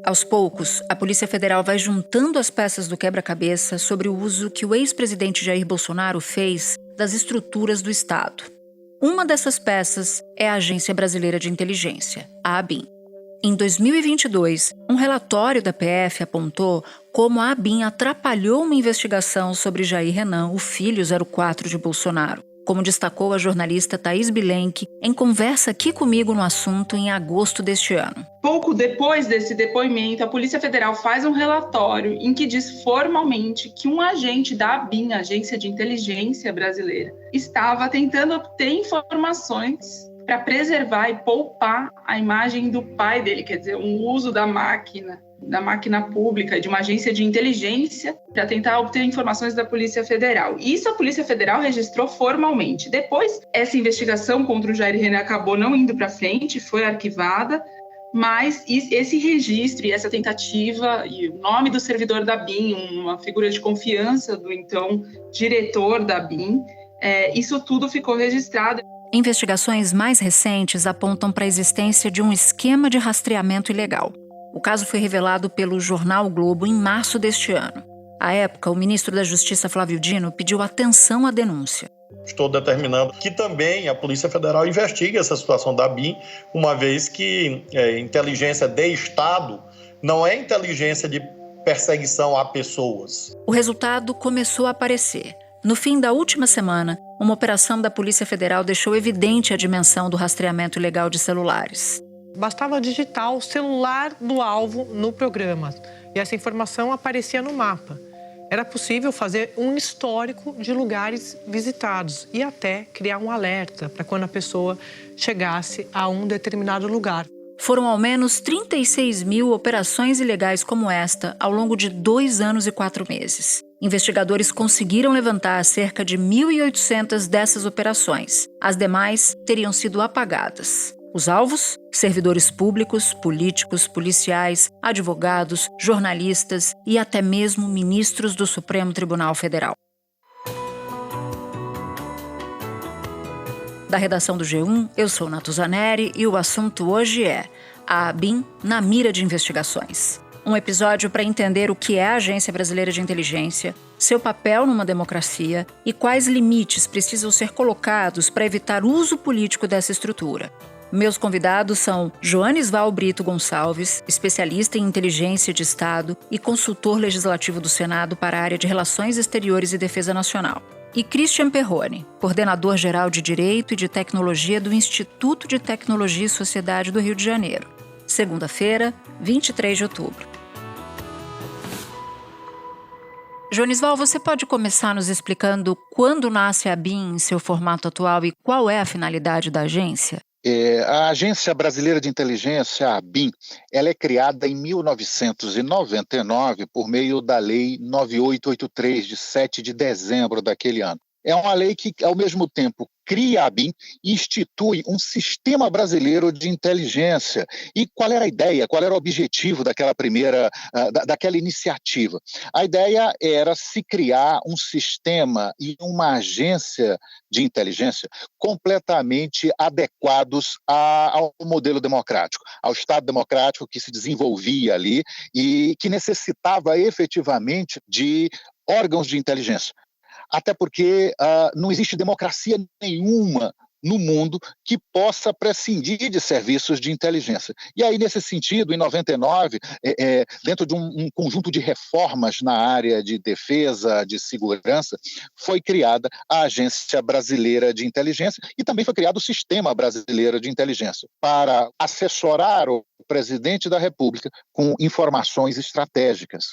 Aos poucos, a Polícia Federal vai juntando as peças do quebra-cabeça sobre o uso que o ex-presidente Jair Bolsonaro fez das estruturas do Estado. Uma dessas peças é a Agência Brasileira de Inteligência, a ABIN. Em 2022, um relatório da PF apontou como a ABIN atrapalhou uma investigação sobre Jair Renan, o filho 04 de Bolsonaro, como destacou a jornalista Thaís Bilenque em conversa aqui comigo no assunto em agosto deste ano. Pouco depois desse depoimento, a Polícia Federal faz um relatório em que diz formalmente que um agente da ABIN, Agência de Inteligência Brasileira, estava tentando obter informações para preservar e poupar a imagem do pai dele, quer dizer, um uso da máquina pública, de uma agência de inteligência, para tentar obter informações da Polícia Federal. Isso a Polícia Federal registrou formalmente. Depois, essa investigação contra o Jair Renan acabou não indo para frente, foi arquivada, mas esse registro e essa tentativa, e o nome do servidor da ABIN, uma figura de confiança do então diretor da ABIN, isso tudo ficou registrado. Investigações mais recentes apontam para a existência de um esquema de rastreamento ilegal. O caso foi revelado pelo jornal o Globo em março deste ano. À época, o ministro da Justiça, Flávio Dino, pediu atenção à denúncia. Estou determinando que também a Polícia Federal investigue essa situação da ABIN, uma vez que inteligência de Estado não é inteligência de perseguição a pessoas. O resultado começou a aparecer. No fim da última semana, uma operação da Polícia Federal deixou evidente a dimensão do rastreamento ilegal de celulares. Bastava digitar o celular do alvo no programa e essa informação aparecia no mapa. Era possível fazer um histórico de lugares visitados e até criar um alerta para quando a pessoa chegasse a um determinado lugar. Foram ao menos 36 mil operações ilegais como esta ao longo de 2 anos e 4 meses. Investigadores conseguiram levantar cerca de 1.800 dessas operações. As demais teriam sido apagadas. Os alvos? Servidores públicos, políticos, policiais, advogados, jornalistas e até mesmo ministros do Supremo Tribunal Federal. Da redação do G1, eu sou Natuzaneri e o assunto hoje é a ABIN na mira de investigações. Um episódio para entender o que é a Agência Brasileira de Inteligência, seu papel numa democracia e quais limites precisam ser colocados para evitar uso político dessa estrutura. Meus convidados são Joanes Val Brito Gonçalves, especialista em inteligência de Estado e consultor legislativo do Senado para a área de Relações Exteriores e Defesa Nacional, e Christian Perrone, coordenador-geral de Direito e de Tecnologia do Instituto de Tecnologia e Sociedade do Rio de Janeiro. Segunda-feira, 23 de outubro. Joanes Val, você pode começar nos explicando quando nasce a ABIN em seu formato atual e qual é a finalidade da agência? A Agência Brasileira de Inteligência, a ABIN, ela é criada em 1999 por meio da Lei 9883, de 7 de dezembro daquele ano. É uma lei que, ao mesmo tempo, cria a ABIN e institui um sistema brasileiro de inteligência. E qual era a ideia, qual era o objetivo daquela daquela iniciativa? A ideia era se criar um sistema e uma agência de inteligência completamente adequados ao modelo democrático, ao Estado democrático que se desenvolvia ali e que necessitava efetivamente de órgãos de inteligência. Até porque não existe democracia nenhuma no mundo que possa prescindir de serviços de inteligência. E aí, nesse sentido, em 99, dentro de um conjunto de reformas na área de defesa, de segurança, foi criada a Agência Brasileira de Inteligência e também foi criado o Sistema Brasileiro de Inteligência para assessorar o presidente da República com informações estratégicas.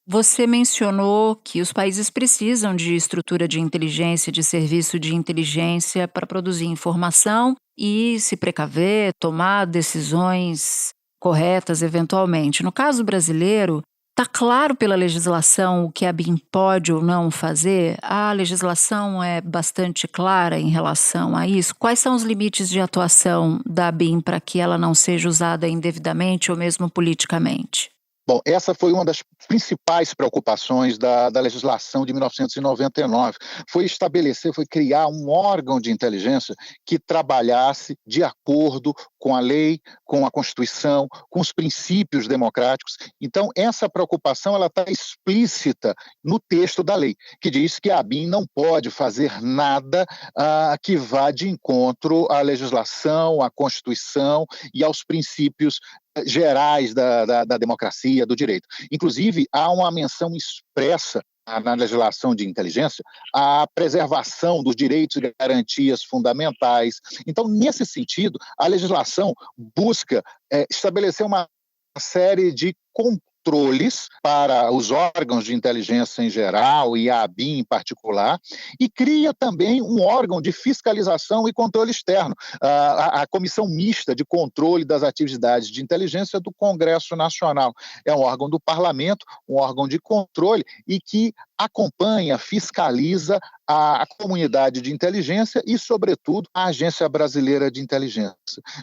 Você mencionou que os países precisam de estrutura de inteligência, de serviço de inteligência para produzir informação e se precaver, tomar decisões corretas eventualmente. No caso brasileiro, está claro pela legislação o que a ABIN pode ou não fazer? A legislação é bastante clara em relação a isso. Quais são os limites de atuação da ABIN para que ela não seja usada indevidamente ou mesmo politicamente? Bom, essa foi uma das principais preocupações da legislação de 1999. Foi criar um órgão de inteligência que trabalhasse de acordo com a lei, com a Constituição, com os princípios democráticos. Então, essa preocupação ela está explícita no texto da lei, que diz que a ABIN não pode fazer nada que vá de encontro à legislação, à Constituição e aos princípios gerais da democracia, do direito. Inclusive, há uma menção expressa na legislação de inteligência a preservação dos direitos e garantias fundamentais. Então, nesse sentido, a legislação busca estabelecer uma série de controles para os órgãos de inteligência em geral e a ABIN em particular, e cria também um órgão de fiscalização e controle externo, a Comissão Mista de Controle das Atividades de Inteligência do Congresso Nacional. É um órgão do Parlamento, um órgão de controle e que acompanha, fiscaliza a comunidade de inteligência e, sobretudo, a Agência Brasileira de Inteligência.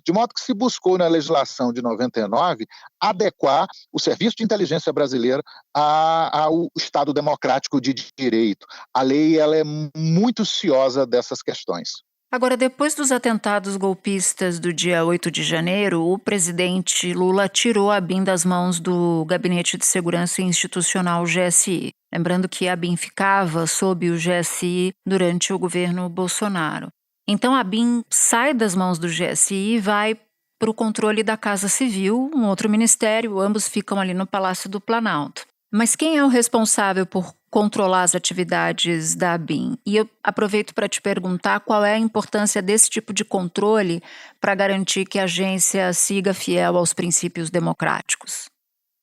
De modo que se buscou na legislação de 99 adequar o Serviço de Inteligência Brasileira ao Estado Democrático de Direito. A lei ela é muito ciosa dessas questões. Agora, depois dos atentados golpistas do dia 8 de janeiro, o presidente Lula tirou a ABIN das mãos do Gabinete de Segurança Institucional, GSI. Lembrando que a ABIN ficava sob o GSI durante o governo Bolsonaro. Então, a ABIN sai das mãos do GSI e vai para o controle da Casa Civil, um outro ministério, ambos ficam ali no Palácio do Planalto. Mas quem é o responsável por controlar as atividades da ABIN? E eu aproveito para te perguntar qual é a importância desse tipo de controle para garantir que a agência siga fiel aos princípios democráticos.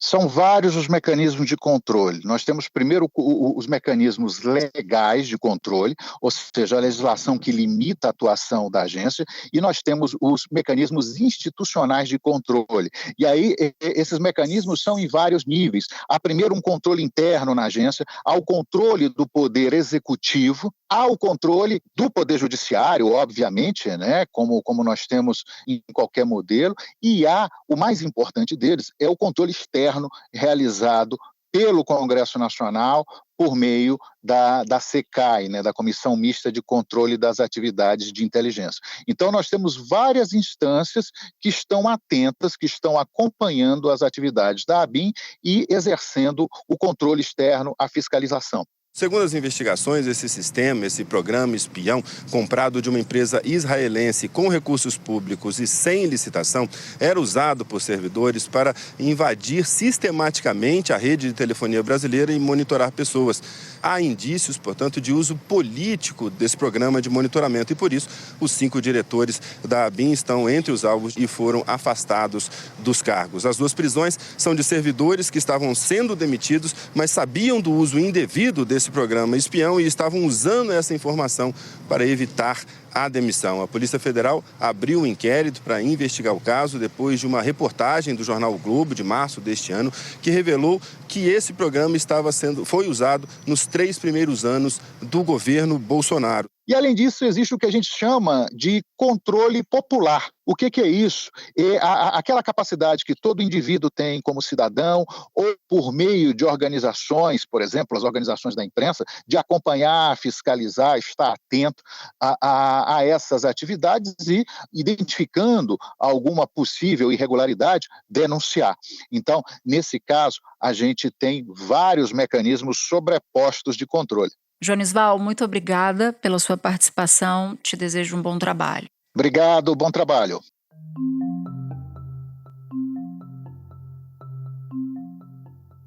São vários os mecanismos de controle. Nós temos primeiro os mecanismos legais de controle, ou seja, a legislação que limita a atuação da agência, e nós temos os mecanismos institucionais de controle. E aí esses mecanismos são em vários níveis. Há primeiro um controle interno na agência, há o controle do poder executivo, há o controle do poder judiciário, obviamente, né, como nós temos em qualquer modelo, e há, o mais importante deles, é o controle externo realizado pelo Congresso Nacional por meio da CECAI, né, da Comissão Mista de Controle das Atividades de Inteligência. Então, nós temos várias instâncias que estão atentas, que estão acompanhando as atividades da ABIN e exercendo o controle externo, a fiscalização. Segundo as investigações, esse sistema, esse programa espião, comprado de uma empresa israelense com recursos públicos e sem licitação, era usado por servidores para invadir sistematicamente a rede de telefonia brasileira e monitorar pessoas. Há indícios, portanto, de uso político desse programa de monitoramento e, por isso, os 5 diretores da ABIN estão entre os alvos e foram afastados dos cargos. As 2 prisões são de servidores que estavam sendo demitidos, mas sabiam do uso indevido desse programa espião e estavam usando essa informação para evitar a demissão. A Polícia Federal abriu um inquérito para investigar o caso depois de uma reportagem do jornal o Globo, de março deste ano, que revelou que esse programa foi usado nos 3 primeiros anos do governo Bolsonaro. E, além disso, existe o que a gente chama de controle popular. O que é isso? É aquela capacidade que todo indivíduo tem como cidadão ou por meio de organizações, por exemplo, as organizações da imprensa, de acompanhar, fiscalizar, estar atento a essas atividades e, identificando alguma possível irregularidade, denunciar. Então, nesse caso, a gente tem vários mecanismos sobrepostos de controle. Jonisval, muito obrigada pela sua participação. Te desejo um bom trabalho. Obrigado, bom trabalho.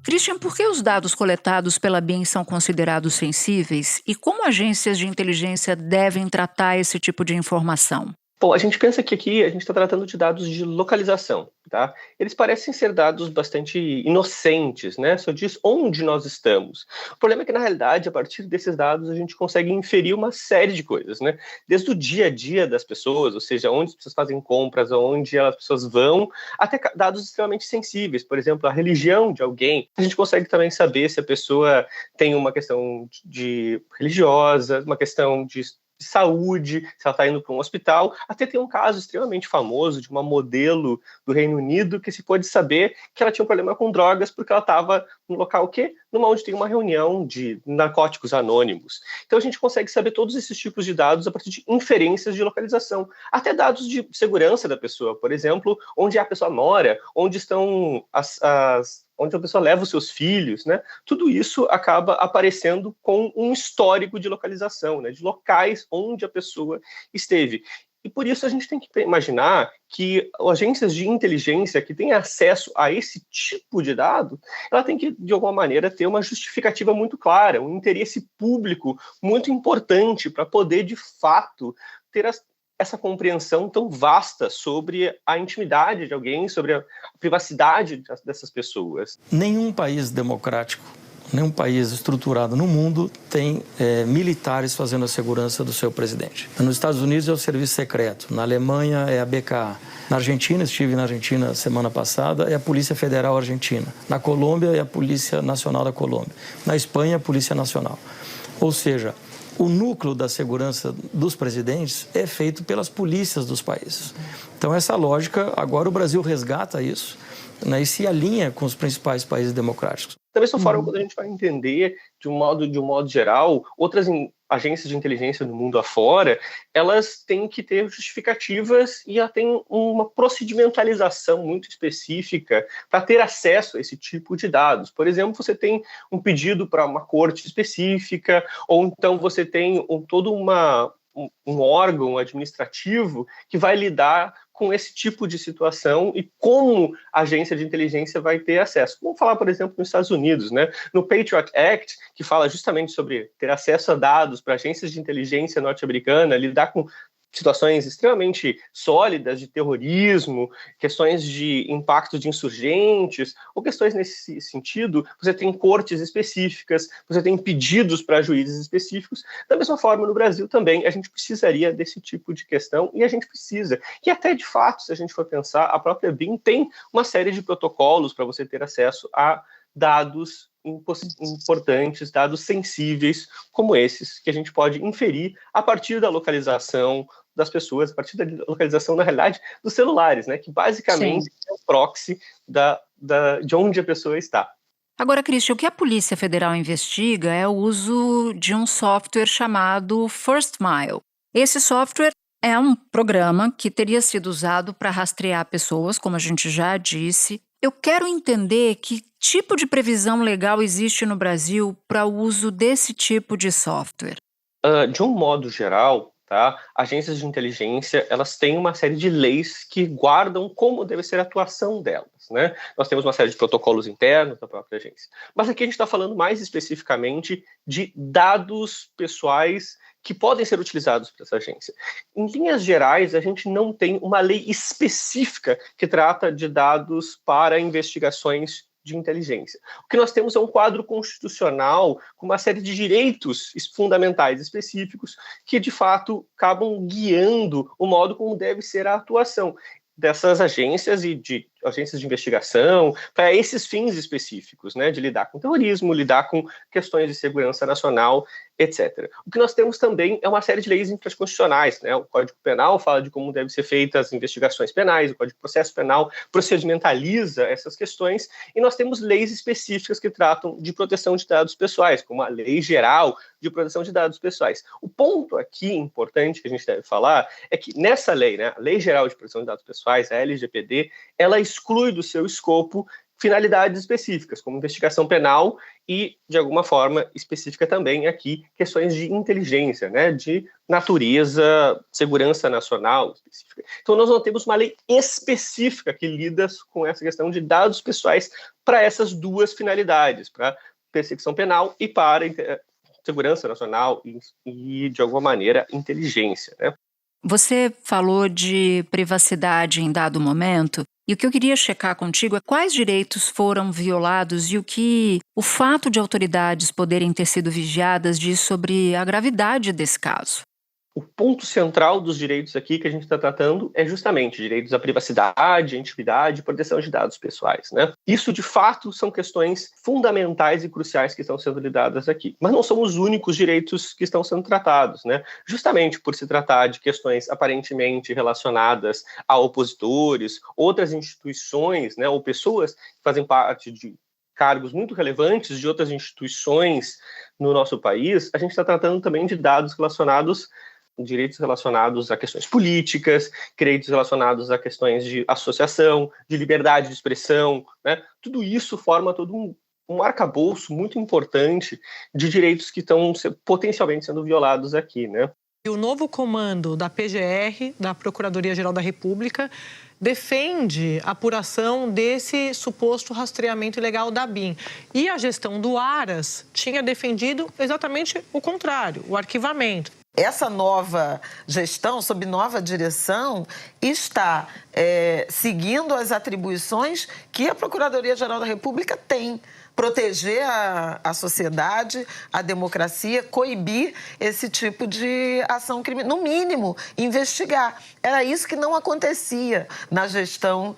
Christian, por que os dados coletados pela ABIN são considerados sensíveis e como agências de inteligência devem tratar esse tipo de informação? Bom, a gente pensa que aqui a gente está tratando de dados de localização, tá? Eles parecem ser dados bastante inocentes, né? Só diz onde nós estamos. O problema é que, na realidade, a partir desses dados, a gente consegue inferir uma série de coisas, né? Desde o dia a dia das pessoas, ou seja, onde as pessoas fazem compras, onde as pessoas vão, até dados extremamente sensíveis, por exemplo, a religião de alguém. A gente consegue também saber se a pessoa tem uma questão de religiosa, uma questão de de saúde, se ela está indo para um hospital. Até tem um caso extremamente famoso de uma modelo do Reino Unido que se pôde saber que ela tinha um problema com drogas porque ela estava no local onde tem uma reunião de narcóticos anônimos. Então a gente consegue saber todos esses tipos de dados a partir de inferências de localização, até dados de segurança da pessoa, por exemplo, onde a pessoa mora, onde estão onde a pessoa leva os seus filhos, né? Tudo isso acaba aparecendo com um histórico de localização, né? De locais onde a pessoa esteve. E por isso a gente tem que imaginar que agências de inteligência que têm acesso a esse tipo de dado, ela tem que, de alguma maneira, ter uma justificativa muito clara, um interesse público muito importante para poder, de fato, ter essa compreensão tão vasta sobre a intimidade de alguém, sobre a privacidade dessas pessoas. Nenhum país democrático, nenhum país estruturado no mundo tem militares fazendo a segurança do seu presidente. Nos Estados Unidos é o serviço secreto, na Alemanha é a BKA. Na Argentina, estive na Argentina semana passada, é a Polícia Federal Argentina. Na Colômbia é a Polícia Nacional da Colômbia. Na Espanha, a Polícia Nacional. Ou seja, o núcleo da segurança dos presidentes é feito pelas polícias dos países. Então, essa lógica, agora o Brasil resgata isso, né, e se alinha com os principais países democráticos. Da mesma forma, quando a gente vai entender, de um modo geral, outras agências de inteligência do mundo afora, elas têm que ter justificativas e ela tem uma procedimentalização muito específica para ter acesso a esse tipo de dados. Por exemplo, você tem um pedido para uma corte específica, ou então você tem todo um órgão administrativo que vai lidar com esse tipo de situação e como a agência de inteligência vai ter acesso. Vamos falar, por exemplo, nos Estados Unidos, né? No Patriot Act, que fala justamente sobre ter acesso a dados para agências de inteligência norte-americana, lidar com situações extremamente sólidas de terrorismo, questões de impacto de insurgentes, ou questões nesse sentido, você tem cortes específicas, você tem pedidos para juízes específicos. Da mesma forma, no Brasil também, a gente precisaria desse tipo de questão, e a gente precisa. E até, de fato, se a gente for pensar, a própria BIM tem uma série de protocolos para você ter acesso a dados importantes, dados sensíveis, como esses, que a gente pode inferir a partir da localização das pessoas, a partir da localização, na realidade, dos celulares, né? Que basicamente é o proxy de onde a pessoa está. Agora, Christian, o que a Polícia Federal investiga é o uso de um software chamado First Mile. Esse software é um programa que teria sido usado para rastrear pessoas, como a gente já disse. Eu quero entender que tipo de previsão legal existe no Brasil para o uso desse tipo de software. De um modo geral, tá? Agências de inteligência, elas têm uma série de leis que guardam como deve ser a atuação delas, né? Nós temos uma série de protocolos internos da própria agência. Mas aqui a gente está falando mais especificamente de dados pessoais que podem ser utilizados por essa agência. Em linhas gerais, a gente não tem uma lei específica que trata de dados para investigações de inteligência. O que nós temos é um quadro constitucional com uma série de direitos fundamentais específicos que, de fato, acabam guiando o modo como deve ser a atuação dessas agências e de agências de investigação para esses fins específicos, né, de lidar com terrorismo, lidar com questões de segurança nacional, etc. O que nós temos também é uma série de leis infraconstitucionais, né? O Código Penal fala de como devem ser feitas as investigações penais, o Código de Processo Penal procedimentaliza essas questões, e nós temos leis específicas que tratam de proteção de dados pessoais, como a Lei Geral de Proteção de Dados Pessoais. O ponto aqui importante que a gente deve falar é que nessa lei, né, a Lei Geral de Proteção de Dados Pessoais, a LGPD, ela exclui do seu escopo finalidades específicas, como investigação penal e, de alguma forma, específica também aqui, questões de inteligência, né, de natureza, segurança nacional específica. Então, nós não temos uma lei específica que lida com essa questão de dados pessoais para essas duas finalidades, para perseguição penal e para segurança nacional e, de alguma maneira, inteligência, né? Você falou de privacidade em dado momento, e o que eu queria checar contigo é quais direitos foram violados e o que o fato de autoridades poderem ter sido vigiadas diz sobre a gravidade desse caso. O ponto central dos direitos aqui que a gente está tratando é justamente direitos à privacidade, à intimidade e proteção de dados pessoais, né? Isso, de fato, são questões fundamentais e cruciais que estão sendo lidadas aqui. Mas não são os únicos direitos que estão sendo tratados, né? Justamente por se tratar de questões aparentemente relacionadas a opositores, outras instituições, né, ou pessoas que fazem parte de cargos muito relevantes de outras instituições no nosso país, a gente está tratando também de direitos relacionados a questões políticas, direitos relacionados a questões de associação, de liberdade de expressão, né? Tudo isso forma todo um arcabouço muito importante de direitos que estão potencialmente sendo violados aqui, né? E o novo comando da PGR, da Procuradoria-Geral da República, defende a apuração desse suposto rastreamento ilegal da ABIN. E a gestão do Aras tinha defendido exatamente o contrário, o arquivamento. Essa nova gestão, sob nova direção, está seguindo as atribuições que a Procuradoria-Geral da República tem. Proteger a sociedade, a democracia, coibir esse tipo de ação criminosa. No mínimo, investigar. Era isso que não acontecia na gestão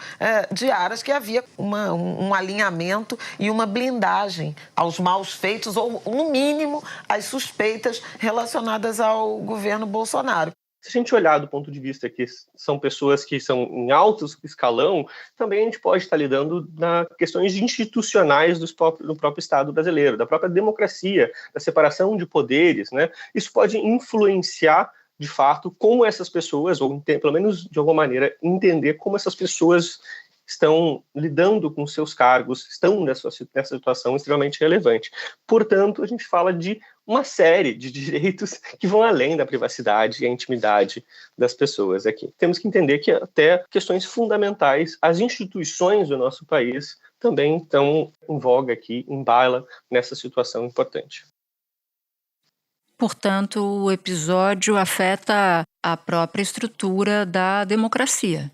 de Aras, que havia um alinhamento e uma blindagem aos maus feitos, ou, no mínimo, às suspeitas relacionadas ao governo Bolsonaro. Se a gente olhar do ponto de vista que são pessoas que são em alto escalão, também a gente pode estar lidando nas questões institucionais do próprio Estado brasileiro, da própria democracia, da separação de poderes, né? Isso pode influenciar, de fato, como essas pessoas, ou pelo menos de alguma maneira, entender como essas pessoas estão lidando com seus cargos, estão nessa situação extremamente relevante. Portanto, a gente fala de uma série de direitos que vão além da privacidade e a intimidade das pessoas aqui. Temos que entender que até questões fundamentais, as instituições do nosso país também estão em voga aqui, em baila, nessa situação importante. Portanto, o episódio afeta a própria estrutura da democracia.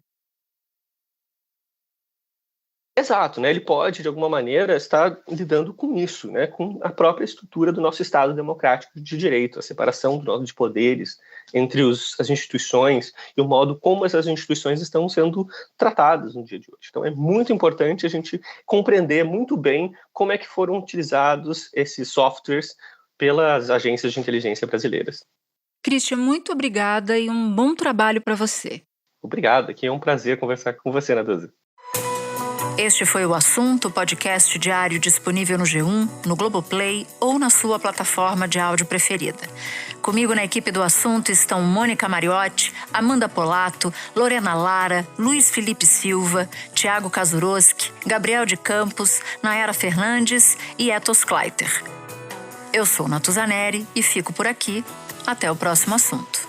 Exato, né? Ele pode, de alguma maneira, estar lidando com isso, né? Com a própria estrutura do nosso Estado democrático de direito, a separação de poderes entre as instituições e o modo como essas instituições estão sendo tratadas no dia de hoje. Então, é muito importante a gente compreender muito bem como é que foram utilizados esses softwares pelas agências de inteligência brasileiras. Christian, muito obrigada e um bom trabalho para você. Obrigado, aqui é um prazer conversar com você, Naduza. Este foi o Assunto, podcast diário disponível no G1, no Globoplay ou na sua plataforma de áudio preferida. Comigo na equipe do Assunto estão Mônica Mariotti, Amanda Polato, Lorena Lara, Luiz Felipe Silva, Tiago Kazuroski, Gabriel de Campos, Nayara Fernandes e Etos Kleiter. Eu sou Natuzaneri e fico por aqui. Até o próximo assunto.